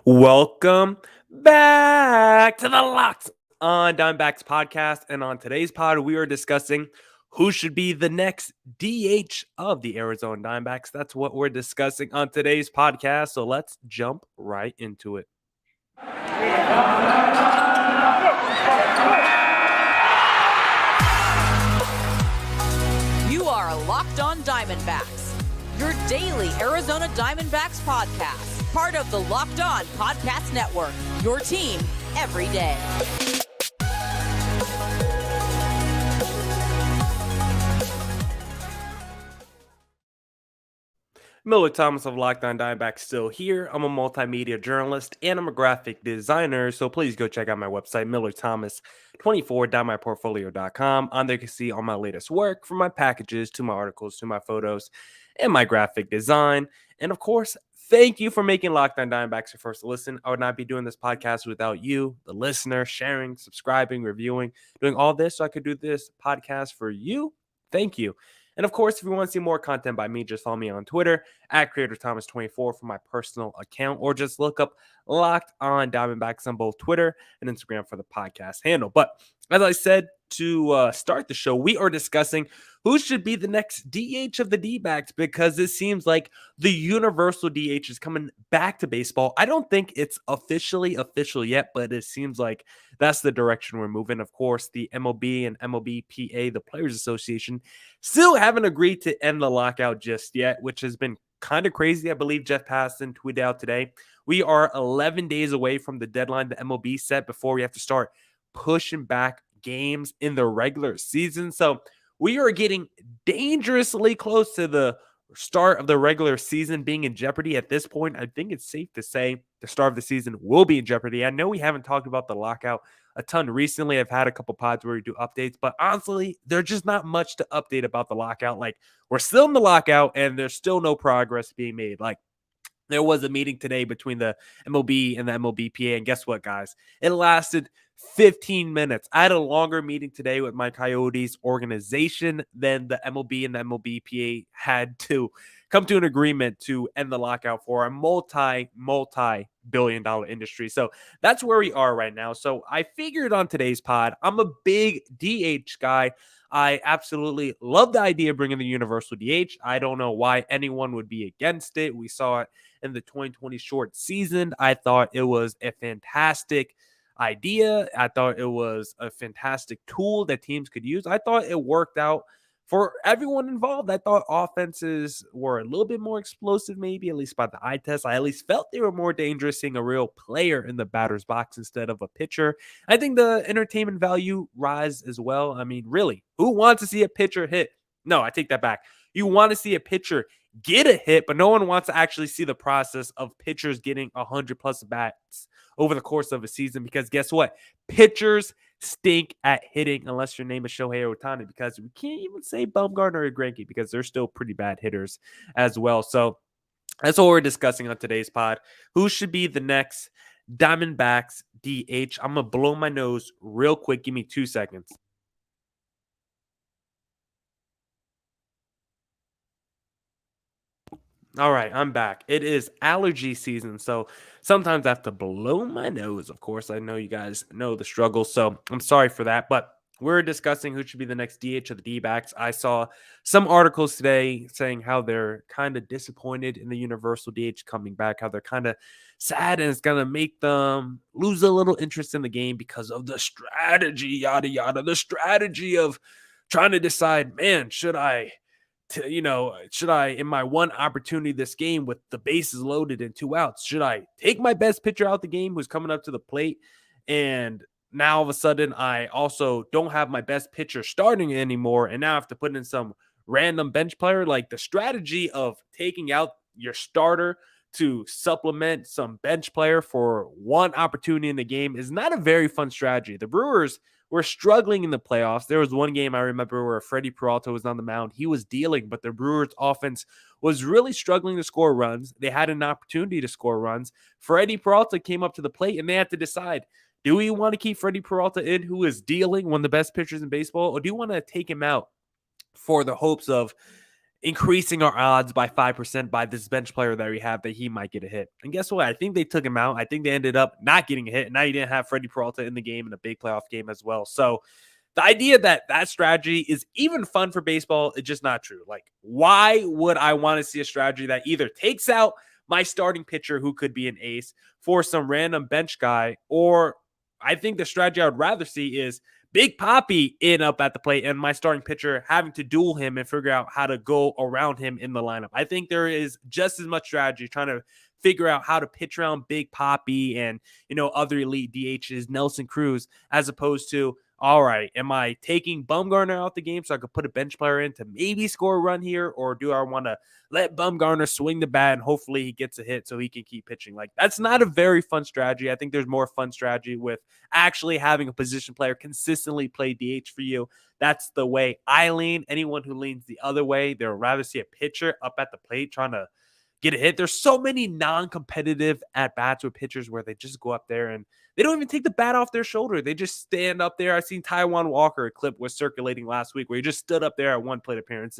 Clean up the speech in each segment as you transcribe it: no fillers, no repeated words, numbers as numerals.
Welcome back to the Locked on Diamondbacks podcast. And on today's pod, we are discussing who should be the next DH of the Arizona Diamondbacks. That's what we're discussing on today's podcast. So let's jump right into it. You are Locked on Diamondbacks, your daily Arizona Diamondbacks podcast. Part of the Locked On Podcast Network, your team every day. Millard Thomas of Locked on Diamondbacks still here. I'm a multimedia journalist and I'm a graphic designer, so please go check out my website, millardthomas24.myportfolio.com. On there you can see all my latest work, from my packages to my articles to my photos and my graphic design. And of course, thank you for making Locked on Diamondbacks your first listen. I would not be doing this podcast without you, the listener, sharing, subscribing, reviewing, doing all this so I could do this podcast for you. Thank you. And of course, if you want to see more content by me, just follow me on Twitter at CreatorThomas24 for my personal account, or just look up Locked on Diamondbacks on both Twitter and Instagram for the podcast handle. But as I said to start the show, we are discussing who should be the next DH of the D-backs, because it seems like the universal DH is coming back to baseball. I don't think it's officially official yet, but it seems like that's the direction we're moving. Of course, the MLB and MLBPA, the Players Association, still haven't agreed to end the lockout just yet, which has been kind of crazy. I believe Jeff Passan tweeted out today, we are 11 days away from the deadline the MLB set before we have to start pushing back games in the regular season. So we are getting dangerously close to the start of the regular season being in jeopardy. At this point, I think it's safe to say the start of the season will be in jeopardy. I know we haven't talked about the lockout a ton recently. I've had a couple pods where we do updates, but honestly, there's just not much to update about the lockout. Like, we're still in the lockout and there's still no progress being made. Like, there was a meeting today between the MLB and the MLBPA, and guess what, guys? It lasted 15 minutes. I had a longer meeting today with my Coyotes organization than the MLB and the MLBPA had to come to an agreement to end the lockout for a multi-billion-dollar industry. So that's where we are right now. So I figured on today's pod, I'm a big DH guy. I absolutely love the idea of bringing the universal DH. I don't know why anyone would be against it. We saw it in the 2020 short season. I thought it was a fantastic idea. I thought it was a fantastic tool that teams could use. I thought it worked out for everyone involved. I thought offenses were a little bit more explosive, maybe, at least by the eye test. I at least felt they were more dangerous seeing a real player in the batter's box instead of a pitcher. I think the entertainment value rise as well. I mean, really, who wants to see a pitcher hit? No, I take that back. You want to see a pitcher get a hit, but no one wants to actually see the process of pitchers getting 100 plus bats over the course of a season, because guess what? Pitchers stink at hitting unless your name is Shohei Ohtani, because we can't even say Bumgarner or Greinke because they're still pretty bad hitters as well. So that's what we're discussing on today's pod. Who should be the next Diamondbacks DH? I'm going to blow my nose real quick. Give me 2 seconds. All right, I'm back. It is allergy season, so sometimes I have to blow my nose. Of course, I know you guys know the struggle, so I'm sorry for that. But we're discussing who should be the next DH of the D-backs. I saw some articles today saying how they're kind of disappointed in the universal DH coming back, how they're kind of sad, and it's going to make them lose a little interest in the game because of the strategy, yada, yada, the strategy of trying to decide, man, should I, in my one opportunity this game with the bases loaded and 2 outs, should I take my best pitcher out the game who's coming up to the plate? And now all of a sudden I also don't have my best pitcher starting anymore, and now I have to put in some random bench player. Like, the strategy of taking out your starter to supplement some bench player for one opportunity in the game is not a very fun strategy. The Brewers were struggling in the playoffs. There was one game I remember where Freddie Peralta was on the mound. He was dealing, but the Brewers offense was really struggling to score runs. They had an opportunity to score runs. Freddie Peralta came up to the plate, and they had to decide, do we want to keep Freddie Peralta in, who is dealing, one of the best pitchers in baseball, or do you want to take him out for the hopes of increasing our odds by 5% by this bench player that we have that he might get a hit. And guess what? I think they took him out. I think they ended up not getting a hit. And now you didn't have Freddie Peralta in the game in a big playoff game as well. So the idea that that strategy is even fun for baseball is just not true. Like, why would I want to see a strategy that either takes out my starting pitcher who could be an ace for some random bench guy, or I think the strategy I would rather see is Big Papi in up at the plate and my starting pitcher having to duel him and figure out how to go around him in the lineup. I think there is just as much strategy trying to figure out how to pitch around Big Papi and, other elite DHs, Nelson Cruz, as opposed to, all right, am I taking Bumgarner out the game so I could put a bench player in to maybe score a run here? Or do I want to let Bumgarner swing the bat and hopefully he gets a hit so he can keep pitching? Like, that's not a very fun strategy. I think there's more fun strategy with actually having a position player consistently play DH for you. That's the way I lean. Anyone who leans the other way, they'll rather see a pitcher up at the plate trying to get a hit. There's so many non-competitive at-bats with pitchers where they just go up there and they don't even take the bat off their shoulder. They just stand up there. I've seen Taijuan Walker, a clip was circulating last week where he just stood up there at one plate appearance,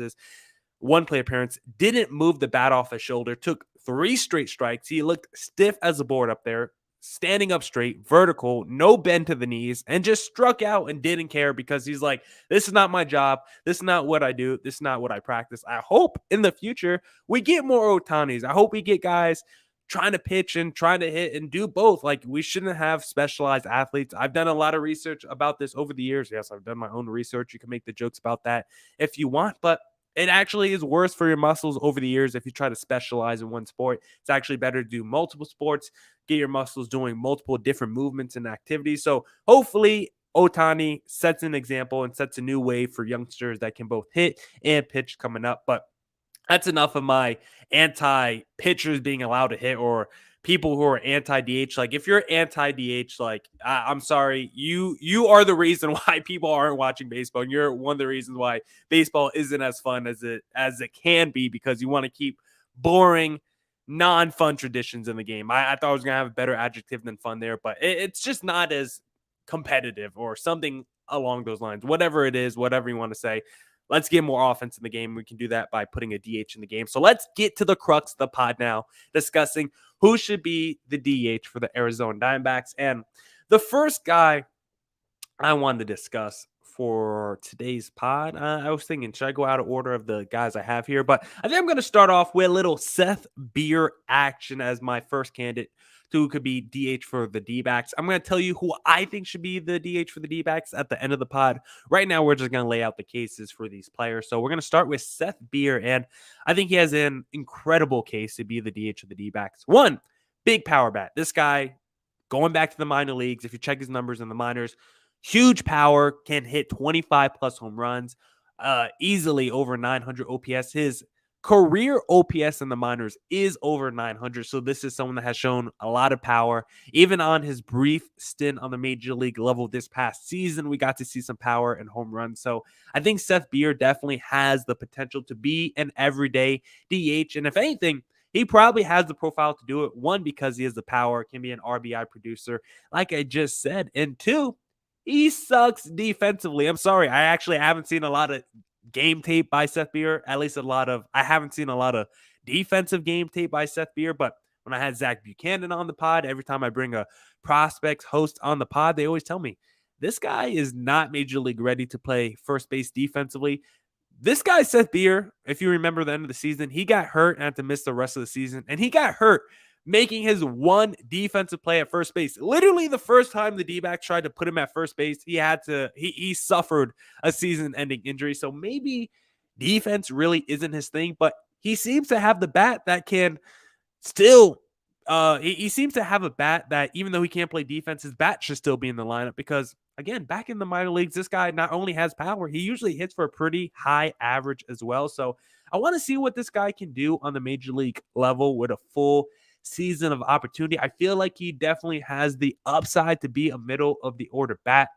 didn't move the bat off his shoulder, took 3 straight strikes. He looked stiff as a board up there, standing up straight, vertical, no bend to the knees, and just struck out and didn't care because he's like, this is not my job. This is not what I do. This is not what I practice. I hope in the future we get more Otanis. I hope we get guys trying to pitch and trying to hit and do both. Like, we shouldn't have specialized athletes. I've done a lot of research about this over the years. Yes, I've done my own research. You can make the jokes about that if you want, but it actually is worse for your muscles over the years if you try to specialize in one sport. It's actually better to do multiple sports, get your muscles doing multiple different movements and activities. So hopefully Otani sets an example and sets a new way for youngsters that can both hit and pitch coming up. But that's enough of my anti-pitchers being allowed to hit or people who are anti-DH. Like, if you're anti-DH, like, I'm sorry, you are the reason why people aren't watching baseball. And you're one of the reasons why baseball isn't as fun as it can be, because you want to keep boring, non-fun traditions in the game. I thought I was going to have a better adjective than fun there, but it's just not as competitive or something along those lines. Whatever it is, whatever you want to say. Let's get more offense in the game. We can do that by putting a DH in the game. So let's get to the crux of the pod now, discussing who should be the DH for the Arizona Diamondbacks. And the first guy I wanted to discuss for today's pod, I was thinking, should I go out of order of the guys I have here? But I think I'm going to start off with a little Seth Beer action as my first candidate who could be DH for the D-backs. I'm going to tell you who I think should be the DH for the D-backs at the end of the pod. Right now, we're just going to lay out the cases for these players. So we're going to start with Seth Beer, and I think he has an incredible case to be the DH of the D-backs. One, big power bat. This guy, going back to the minor leagues, if you check his numbers in the minors, huge power, can hit 25-plus home runs, easily over 900 OPS. His career OPS in the minors is over 900, so this is someone that has shown a lot of power. Even on his brief stint on the major league level this past season, we got to see some power and home runs. So I think Seth Beer definitely has the potential to be an everyday DH, and if anything, he probably has the profile to do it. One, because he has the power, can be an RBI producer, like I just said, and two, he sucks defensively. I'm sorry, I actually haven't seen a lot of game tape by Seth Beer, I haven't seen a lot of defensive game tape by Seth Beer, but when I had Zach Buchanan on the pod, every time I bring a prospects host on the pod, they always tell me, this guy is not major league ready to play first base defensively. This guy, Seth Beer, if you remember the end of the season, he got hurt and had to miss the rest of the season, and he got hurt making his one defensive play at first base. Literally the first time the D-backs tried to put him at first base, he suffered a season-ending injury. So maybe defense really isn't his thing, but he seems to have the bat that can still he seems to have a bat that, even though he can't play defense, his bat should still be in the lineup because, again, back in the minor leagues, this guy not only has power, he usually hits for a pretty high average as well. So I want to see what this guy can do on the major league level with a full season of opportunity. I feel like he definitely has the upside to be a middle of the order bat.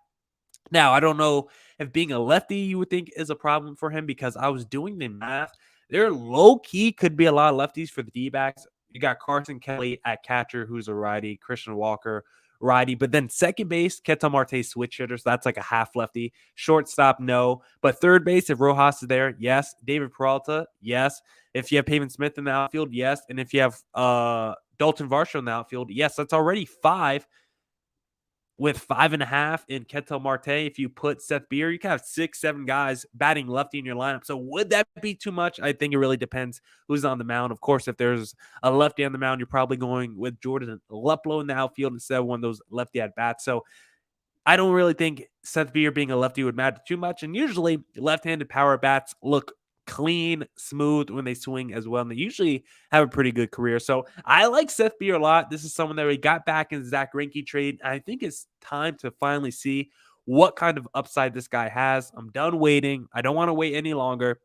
Now, I don't know if being a lefty you would think is a problem for him, because I was doing the math. There low-key could be a lot of lefties for the D-backs. You got Carson Kelly at catcher, who's a righty, Christian Walker, righty. But then second base, Ketel Marte switch hitter, so that's like a half lefty. Shortstop, no. But third base, if Rojas is there, yes. David Peralta, yes. If you have Pavin Smith in the outfield, yes. And if you have Dalton Varsho in the outfield, yes. That's already 5. With 5.5 in Ketel Marte, if you put Seth Beer, you can have 6, 7 guys batting lefty in your lineup. So would that be too much? I think it really depends who's on the mound. Of course, if there's a lefty on the mound, you're probably going with Jordan Luplow in the outfield instead of one of those lefty at bats. So I don't really think Seth Beer being a lefty would matter too much. And usually left-handed power bats look clean, smooth when they swing as well. And they usually have a pretty good career. So I like Seth Beer a lot. This is someone that we got back in the Zach Greinke trade. And I think it's time to finally see what kind of upside this guy has. I'm done waiting. I don't want to wait any longer.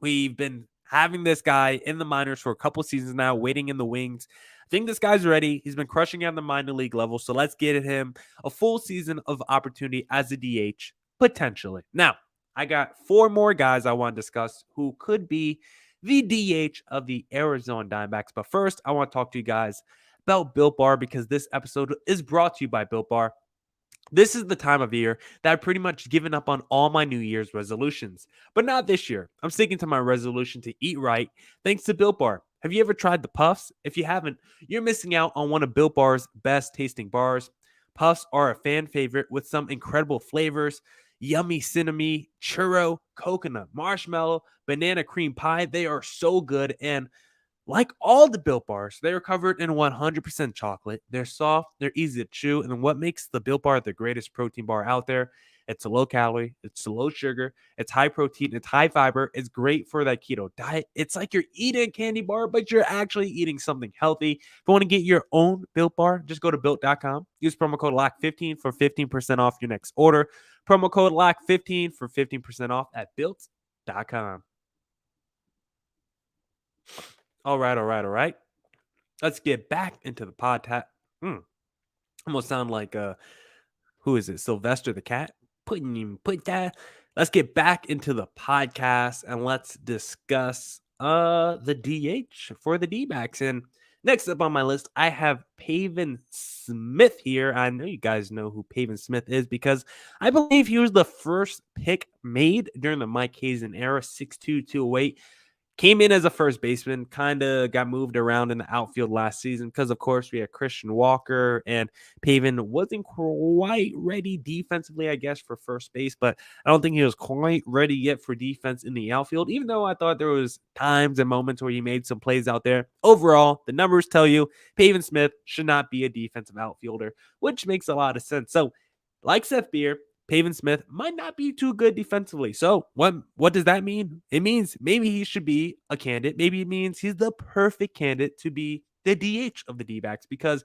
We've been having this guy in the minors for a couple seasons now, waiting in the wings. I think this guy's ready. He's been crushing at the minor league level. So let's get him a full season of opportunity as a DH, potentially. Now, I got 4 more guys I want to discuss who could be the DH of the Arizona Diamondbacks. But first, I want to talk to you guys about Built Bar because this episode is brought to you by Built Bar. This is the time of year that I've pretty much given up on all my New Year's resolutions. But not this year. I'm sticking to my resolution to eat right thanks to Built Bar. Have you ever tried the Puffs? If you haven't, you're missing out on one of Built Bar's best tasting bars. Puffs are a fan favorite with some incredible flavors. Yummy cinnamon, churro, coconut, marshmallow, banana cream pie. They are so good. And like all the Built Bars, they are covered in 100% chocolate. They're soft, they're easy to chew, and what makes the Built Bar the greatest protein bar out there? It's low calorie, it's low sugar, it's high protein, it's high fiber, it's great for that keto diet. It's like you're eating a candy bar, but you're actually eating something healthy. If you want to get your own Built Bar, just go to Built.com. Use promo code LOCK15 for 15% off your next order. Promo code LOCK15 for 15% off at Built.com. All right. Let's get back into the podcast. Almost sound like who is it? Sylvester the cat? Put that. Let's get back into the podcast and let's discuss the DH for the D-backs. And next up on my list, I have Pavin Smith here. I know you guys know who Pavin Smith is because I believe he was the first pick made during the Mike Hazen era, 6'2", 208. Came in as a first baseman, kind of got moved around in the outfield last season because, of course, we had Christian Walker, and Pavin wasn't quite ready defensively, I guess, for first base, but I don't think he was quite ready yet for defense in the outfield, even though I thought there was times and moments where he made some plays out there. Overall, the numbers tell you Pavin Smith should not be a defensive outfielder, which makes a lot of sense. So, like Seth Beer, Pavin Smith might not be too good defensively. So what does that mean? It means maybe he should be a candidate. Maybe it means he's the perfect candidate to be the DH of the D-backs because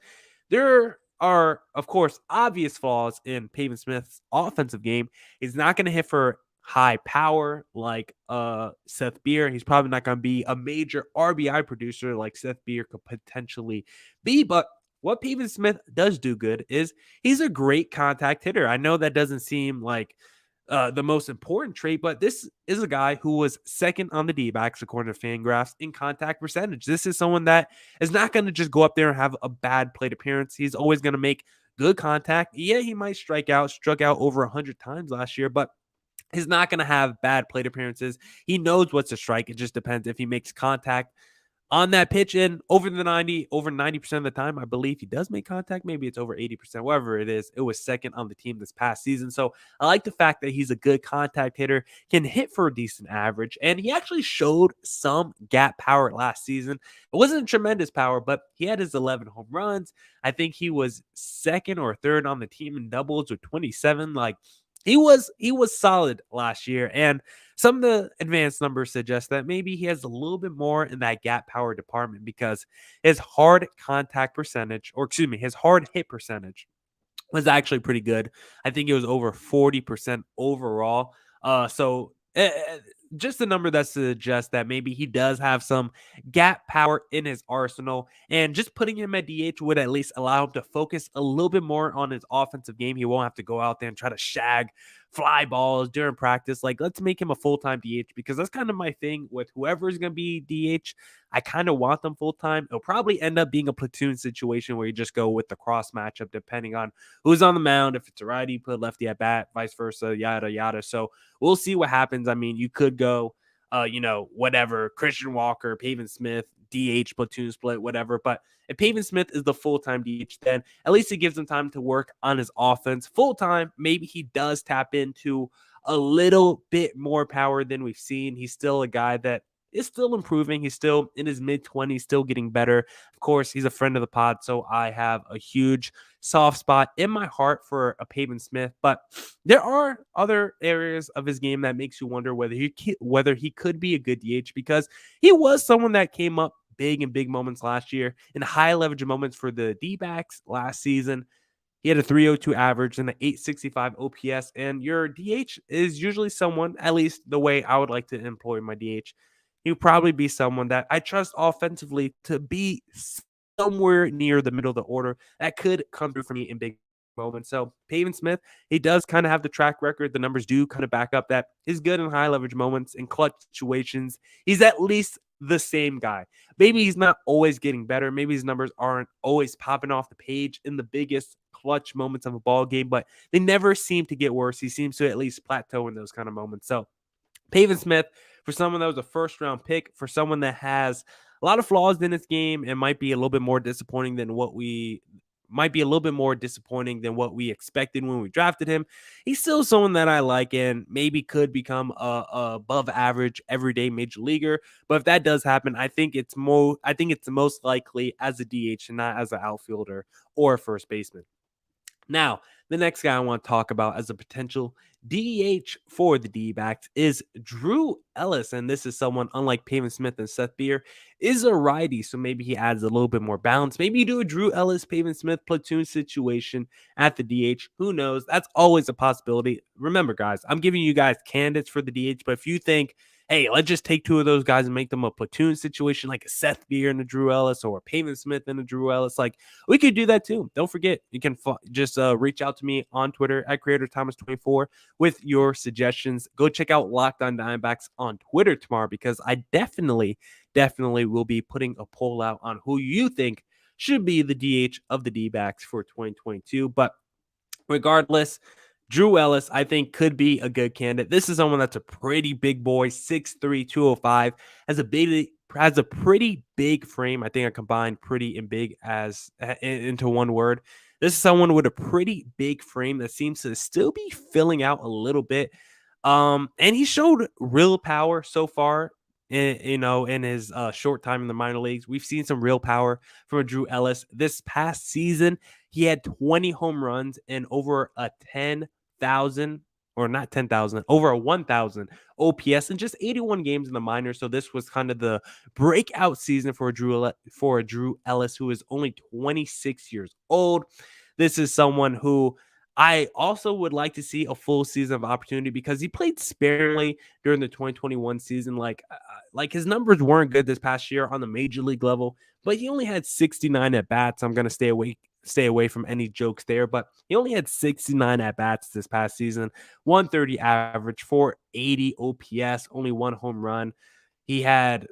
there are, of course, obvious flaws in Pavin Smith's offensive game. He's not going to hit for high power like Seth Beer. He's probably not going to be a major RBI producer like Seth Beer could potentially be, but what Pavin Smith does do good is he's a great contact hitter. I know that doesn't seem like the most important trait, but this is a guy who was second on the D-backs according to Fangraphs in contact percentage. This is someone that is not going to just go up there and have a bad plate appearance. He's always going to make good contact. Yeah, he might struck out over 100 times last year, but he's not going to have bad plate appearances. He knows what's a strike. It just depends if he makes contact on that pitch, and over 90% of the time, I believe he does make contact. Maybe it's over 80%, whatever it is. It was second on the team this past season. So I like the fact that he's a good contact hitter, can hit for a decent average, and he actually showed some gap power last season. It wasn't a tremendous power, but he had his 11 home runs. I think he was second or third on the team in doubles with 27. Like, he was solid last year, and some of the advanced numbers suggest that maybe he has a little bit more in that gap power department because his hard contact percentage, his hard hit percentage was actually pretty good. I think it was over 40% overall. Just a number that suggests that maybe he does have some gap power in his arsenal, and just putting him at DH would at least allow him to focus a little bit more on his offensive game. He won't have to go out there and try to shag fly balls during practice. Like, let's make him a full-time DH, because that's kind of my thing with whoever is going to be DH. I kind of want them full-time. It'll probably end up being a platoon situation where you just go with the cross matchup depending on who's on the mound. If it's a righty, put lefty at bat, vice versa, yada, yada. So we'll see what happens. I mean, you could go, whatever, Christian Walker, Paxton Smith, DH, platoon split, whatever. But if Paxton Smith is the full-time DH, then at least it gives him time to work on his offense full-time. Maybe he does tap into a little bit more power than we've seen. He's still a guy that is still improving. He's still in his mid-20s, still getting better. Of course, he's a friend of the pod, so I have a huge soft spot in my heart for a Paxton Smith. But there are other areas of his game that makes you wonder whether he could be a good DH, because he was someone that came up big in big moments last year, in high leverage moments for the D-backs last season. He had a 302 average and an 865 OPS, and your DH is usually someone, at least the way I would like to employ my DH, he would probably be someone that I trust offensively to be somewhere near the middle of the order that could come through for me in big moments. So Paxton Smith, he does kind of have the track record. The numbers do kind of back up that he's good in high leverage moments, in clutch situations. He's at least the same guy. Maybe he's not always getting better. Maybe his numbers aren't always popping off the page in the biggest clutch moments of a ball game, but they never seem to get worse. He seems to at least plateau in those kind of moments. So Paxton Smith, for someone that was a first-round pick, for someone that has a lot of flaws in his game and might be a little bit more disappointing than what we expected when we drafted him, he's still someone that I like and maybe could become a above average everyday major leaguer. But if that does happen, I think it's most likely as a DH and not as an outfielder or a first baseman. Now, the next guy I want to talk about as a potential DH for the D-backs is Drew Ellis. And this is someone, unlike Paxton Smith and Seth Beer, is a righty. So maybe he adds a little bit more balance. Maybe you do a Drew Ellis, Paxton Smith platoon situation at the DH. Who knows? That's always a possibility. Remember, guys, I'm giving you guys candidates for the DH. But if you think, hey, let's just take two of those guys and make them a platoon situation, like a Seth Beer and a Drew Ellis, or a Paxton Smith and a Drew Ellis, like, we could do that too. Don't forget, you can just reach out to me on Twitter at CreatorThomas24 with your suggestions. Go check out Locked On Diamondbacks on Twitter tomorrow, because I definitely will be putting a poll out on who you think should be the DH of the D-backs for 2022. But regardless, Drew Ellis, I think, could be a good candidate. This is someone that's a pretty big boy, 6'3", 205, has a pretty big frame. I think I combined pretty and big as into one word. This is someone with a pretty big frame that seems to still be filling out a little bit. And he showed real power so far in his short time in the minor leagues. We've seen some real power from Drew Ellis. This past season, he had 20 home runs and over a 10,000, or not 10,000, over a 1,000 OPS in just 81 games in the minors. So this was kind of the breakout season for Drew Ellis, who is only 26 years old. This is someone who I also would like to see a full season of opportunity, because he played sparingly during the 2021 season. Like his numbers weren't good this past year on the major league level, but he only had 69 at bats. I'm going to stay away from any jokes there, but he only had 69 at bats this past season, 130 average, 480 OPS, only one home run. He had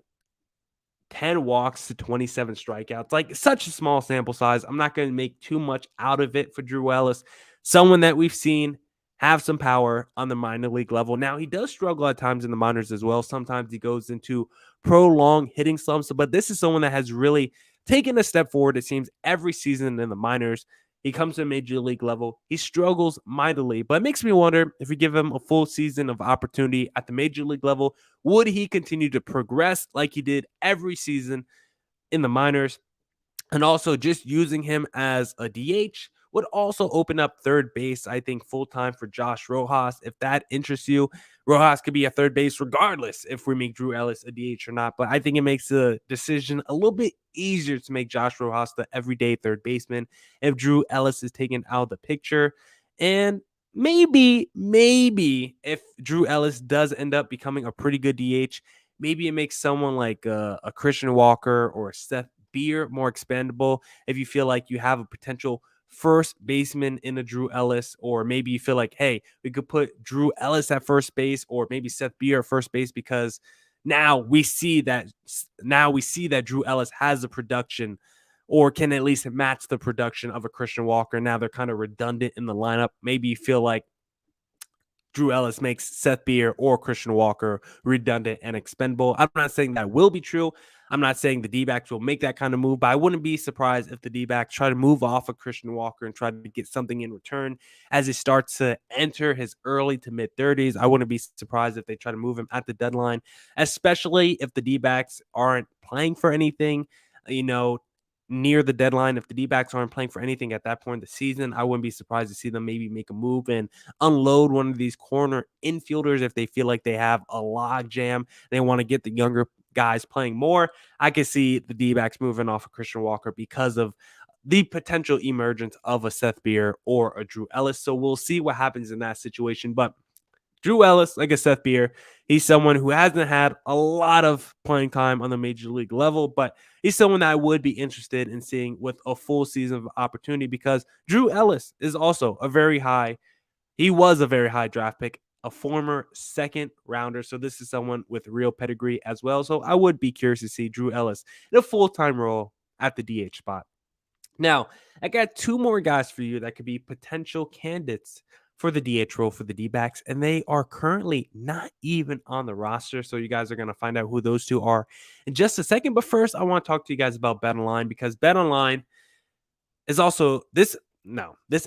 10 walks to 27 strikeouts. Like, such a small sample size. I'm not going to make too much out of it for Drew Ellis, someone that we've seen have some power on the minor league level. Now, he does struggle at times in the minors as well. Sometimes he goes into prolonged hitting slumps, but this is someone that has really taken a step forward, it seems, every season in the minors. He comes to a major league level. He struggles mightily, but it makes me wonder, if we give him a full season of opportunity at the major league level, would he continue to progress like he did every season in the minors? And also, just using him as a DH would also open up third base, I think, full-time for Josh Rojas. If that interests you, Rojas could be a third base regardless if we make Drew Ellis a DH or not. But I think it makes the decision a little bit easier to make Josh Rojas the everyday third baseman if Drew Ellis is taken out of the picture. And maybe if Drew Ellis does end up becoming a pretty good DH, maybe it makes someone like a Christian Walker or a Seth Beer more expendable if you feel like you have a potential first baseman in a Drew Ellis, or maybe you feel like, hey, we could put Drew Ellis at first base, or maybe Seth Beer at first base, because now we see that Drew Ellis has the production, or can at least match the production of a Christian Walker. Now they're kind of redundant in the lineup. Maybe you feel like Drew Ellis makes Seth Beer or Christian Walker redundant and expendable. I'm not saying that will be true. I'm not saying the D-backs will make that kind of move, but I wouldn't be surprised if the D-backs try to move off of Christian Walker and try to get something in return as he starts to enter his early to mid-30s. I wouldn't be surprised if they try to move him at the deadline, especially if the D-backs aren't playing for anything, near the deadline. If the D-backs aren't playing for anything at that point in the season, I wouldn't be surprised to see them maybe make a move and unload one of these corner infielders if they feel like they have a log jam. They want to get the younger guys playing more. I could see the D-backs moving off of Christian Walker because of the potential emergence of a Seth Beer or a Drew Ellis. So we'll see what happens in that situation. But Drew Ellis, like I said, Beer, he's someone who hasn't had a lot of playing time on the major league level, but he's someone that I would be interested in seeing with a full season of opportunity, because Drew Ellis is also he was a very high draft pick, a former second rounder. So this is someone with real pedigree as well. So I would be curious to see Drew Ellis in a full-time role at the DH spot. Now, I got two more guys for you that could be potential candidates for the DH role for the D-backs, and they are currently not even on the roster. So you guys are going to find out who those two are in just a second. But first, I want to talk to you guys about BetOnline, because BetOnline is also this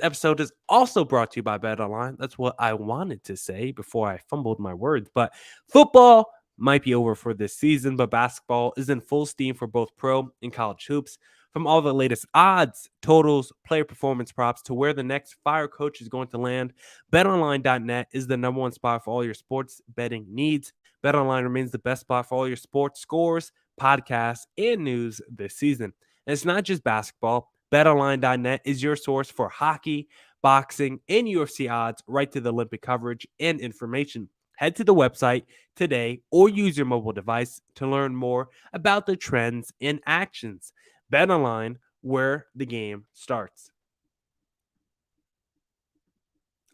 episode is also brought to you by BetOnline. That's what I wanted to say before I fumbled my words. But football might be over for this season, but basketball is in full steam for both pro and college hoops. From all the latest odds, totals, player performance props to where the next fire coach is going to land, BetOnline.net is the number one spot for all your sports betting needs. BetOnline remains the best spot for all your sports scores, podcasts, and news this season. And it's not just basketball. BetOnline.net is your source for hockey, boxing, and UFC odds, right to the Olympic coverage and information. Head to the website today or use your mobile device to learn more about the trends and actions. BetOnline, where the game starts.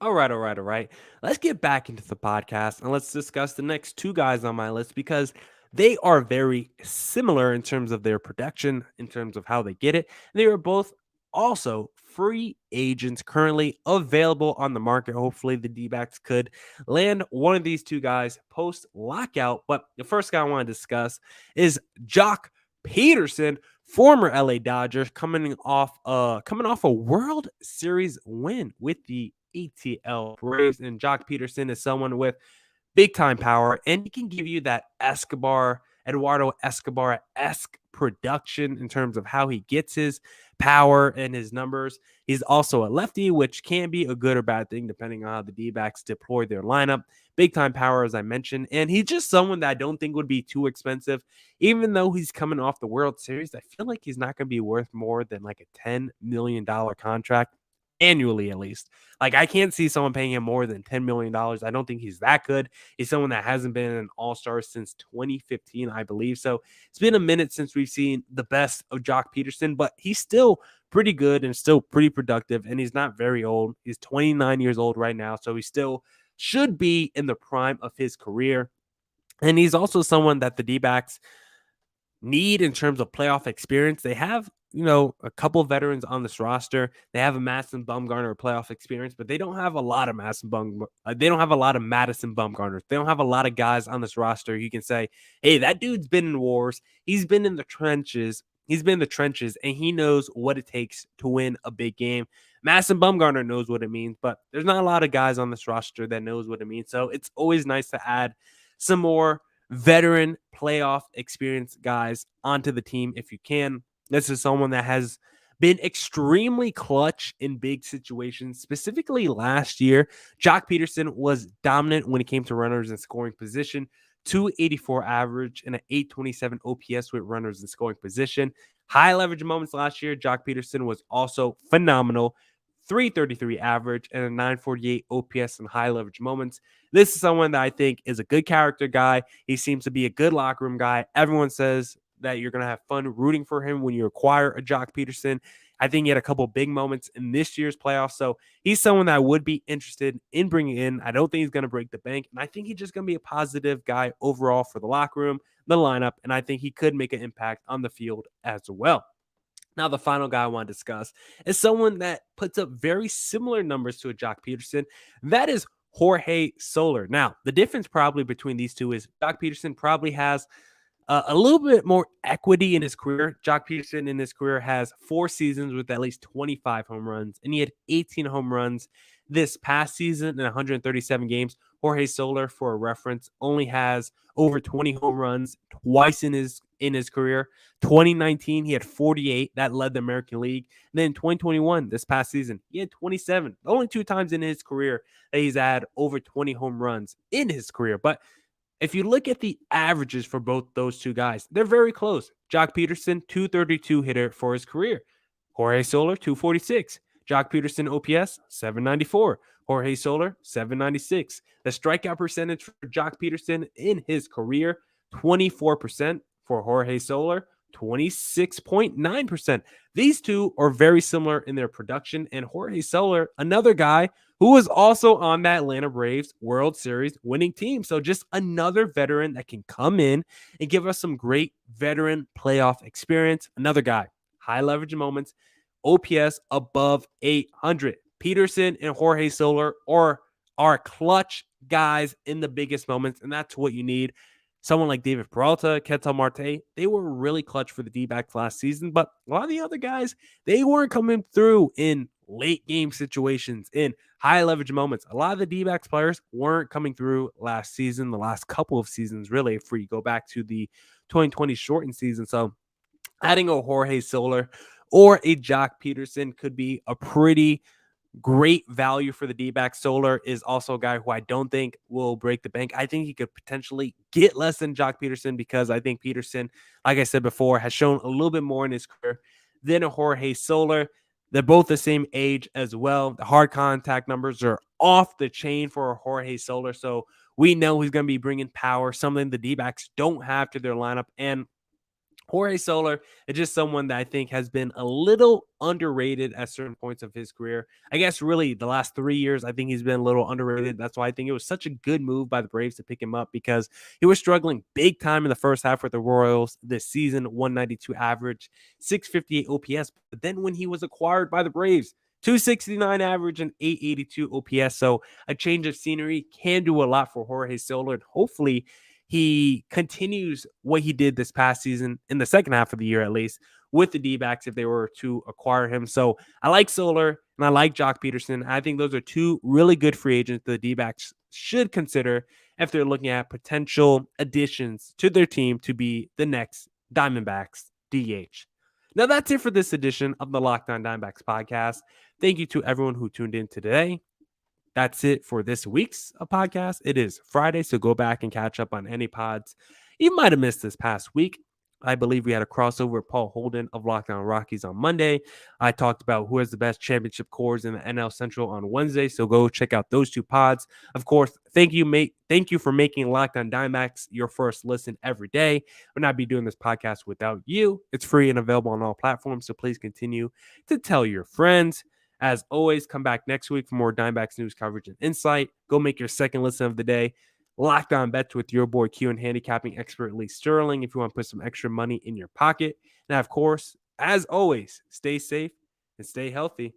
All right. Let's get back into the podcast and let's discuss the next two guys on my list, because they are very similar in terms of their production, in terms of how they get it. They are both also free agents currently available on the market. Hopefully the D-backs could land one of these two guys post lockout. But the first guy I want to discuss is Joc Peterson, former LA Dodger, coming off a World Series win with the ATL Braves. And Joc Peterson is someone with big time power, and he can give you that Eduardo Escobar-esque production in terms of how he gets his power and his numbers. He's also a lefty, which can be a good or bad thing depending on how the D-backs deploy their lineup. Big time power, as I mentioned, and he's just someone that I don't think would be too expensive. Even though he's coming off the World Series, I feel like he's not going to be worth more than like a $10 million contract annually, at least. Like, I can't see someone paying him more than $10 million. I don't think he's that good. He's someone that hasn't been an all-star since 2015, I believe. So it's been a minute since we've seen the best of Joc Peterson, but he's still pretty good and still pretty productive, and he's not very old. He's 29 years old right now, so he still should be in the prime of his career. And he's also someone that the D-backs need in terms of playoff experience. They have, a couple of veterans on this roster. They have a Madison Bumgarner playoff experience, but they don't have a lot of Madison Bumgarner. They don't have a lot of Madison Bumgarners. They don't have a lot of guys on this roster you can say, hey, that dude's been in wars. He's been in the trenches. And he knows what it takes to win a big game. Madison Bumgarner knows what it means, but there's not a lot of guys on this roster that knows what it means. So it's always nice to add some more veteran playoff experience guys onto the team if you can. This is someone that has been extremely clutch in big situations. Specifically last year, Joc Peterson was dominant when it came to runners in scoring position. 284 average and an 827 OPS with runners in scoring position. High leverage moments last year, Joc Peterson was also phenomenal. 333 average and a 948 OPS in high leverage moments. This is someone that I think is a good character guy. He seems to be a good locker room guy. Everyone says that you're going to have fun rooting for him when you acquire a Joc Peterson. I think he had a couple big moments in this year's playoffs. So he's someone that I would be interested in bringing in. I don't think he's going to break the bank. And I think he's just going to be a positive guy overall for the locker room, the lineup. And I think he could make an impact on the field as well. Now, the final guy I want to discuss is someone that puts up very similar numbers to a Jock Peterson. That is Jorge Soler. Now, the difference probably between these two is Jock Peterson probably has a little bit more equity in his career. Jock Peterson in his career has 4 seasons with at least 25 home runs, and he had 18 home runs this past season in 137 games. Jorge Soler, for a reference, only has over 20 home runs twice in his career. 2019, he had 48. That led the American League. And then 2021, this past season, he had 27. Only 2 times in his career that he's had over 20 home runs in his career. But if you look at the averages for both those two guys, they're very close. Jock Peterson, 232 hitter for his career. Jorge Soler, 246. Jock Peterson OPS, 794. Jorge Soler, 796. The strikeout percentage for Jock Peterson in his career, 24%. For Jorge Soler, 26.9%. These two are very similar in their production. And Jorge Soler, another guy who was also on that Atlanta Braves World Series winning team. So just another veteran that can come in and give us some great veteran playoff experience. Another guy, high leverage moments, OPS above 800. Peterson and Jorge Soler are clutch guys in the biggest moments, and that's what you need. Someone like David Peralta, Ketel Marte, they were really clutch for the D-backs last season, but a lot of the other guys, they weren't coming through in late game situations, in high leverage moments. A lot of the D-backs players weren't coming through last season, the last couple of seasons, really, if we go back to the 2020 shortened season. So adding a Jorge Soler or a Jock Peterson could be a pretty great value for the D-backs. Soler is also a guy who I don't think will break the bank. I think he could potentially get less than Jock Peterson because I think Peterson, like I said before, has shown a little bit more in his career than a Jorge Soler. They're both the same age as well. The hard contact numbers are off the chain for Jorge Soler, so we know he's going to be bringing power, something the D-backs don't have to their lineup. And Jorge Soler is just someone that I think has been a little underrated at certain points of his career. I guess really the last 3 years, I think he's been a little underrated. That's why I think it was such a good move by the Braves to pick him up because he was struggling big time in the first half with the Royals this season, 192 average, 658 OPS. But then when he was acquired by the Braves, 269 average and 882 OPS. So a change of scenery can do a lot for Jorge Soler. And hopefully he continues what he did this past season in the second half of the year, at least with the D-backs if they were to acquire him. So I like Soler and I like Jock Peterson. I think those are 2 really good free agents the D-backs should consider if they're looking at potential additions to their team to be the next Diamondbacks DH. Now that's it for this edition of the Locked On Diamondbacks podcast. Thank you to everyone who tuned in today. That's it for this week's podcast. It is Friday, so go back and catch up on any pods you might have missed this past week. I believe we had a crossover with Paul Holden of Locked On Rockies on Monday. I talked about who has the best championship cores in the NL Central on Wednesday, so go check out those 2 pods. Of course, thank you for making Locked On Diamondbacks your first listen every day. I would not be doing this podcast without you. It's free and available on all platforms, so please continue to tell your friends. As always, come back next week for more Diamondbacks news coverage and insight. Go make your second listen of the day Locked On Bets with your boy Q and handicapping expert Lee Sterling if you want to put some extra money in your pocket. And of course, as always, stay safe and stay healthy.